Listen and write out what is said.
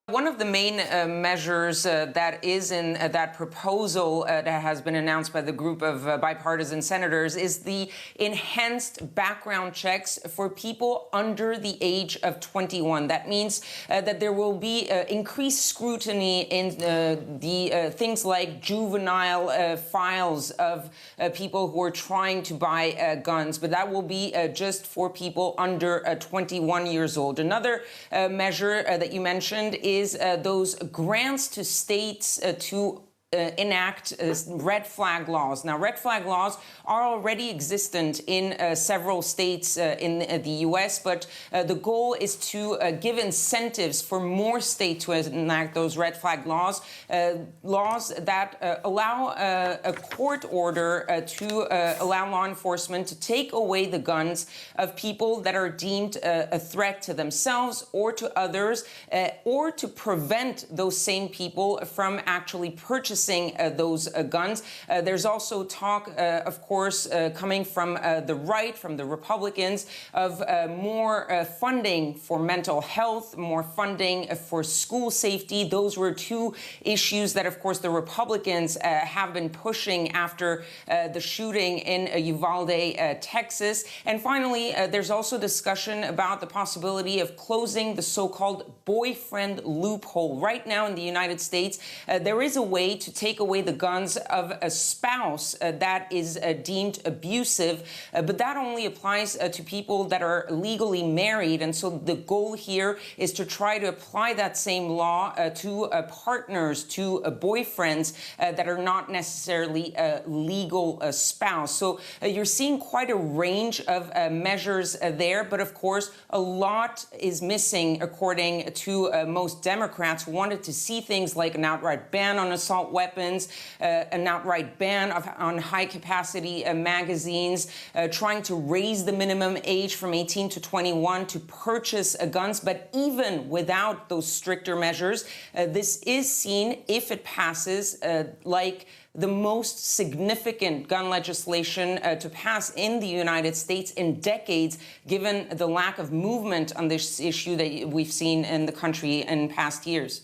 One of the main measures that is in that proposal that has been announced by the group of bipartisan senators is the enhanced background checks for people under the age of 21. That means that there will be increased scrutiny in the things like juvenile files of people who are trying to buy guns, but that will be just for people under 21 years old. Another measure that you mentioned is those grants to states to enact red flag laws. Now, red flag laws are already existent in several states in the U.S., but the goal is to give incentives for more states to enact those red flag laws, laws that allow a court order to allow law enforcement to take away the guns of people that are deemed a threat to themselves or to others, or to prevent those same people from actually purchasing those guns. There's also talk, of course, coming from the right, from the Republicans, of more funding for mental health, more funding for school safety. Those were two issues that, of course, the Republicans have been pushing after the shooting in Uvalde, Texas. And finally, there's also discussion about the possibility of closing the so-called boyfriend loophole. Right now in the United States, there is a way to take away the guns of a spouse that is deemed abusive, but that only applies to people that are legally married. And so the goal here is to try to apply that same law to partners, to boyfriends that are not necessarily a legal spouse. So you're seeing quite a range of measures there, but of course a lot is missing according to most Democrats who wanted to see things like an outright ban on assault weapons, an outright ban on high-capacity magazines, trying to raise the minimum age from 18 to 21 to purchase guns. But even without those stricter measures, this is seen, if it passes, like the most significant gun legislation to pass in the United States in decades, given the lack of movement on this issue that we've seen in the country in past years.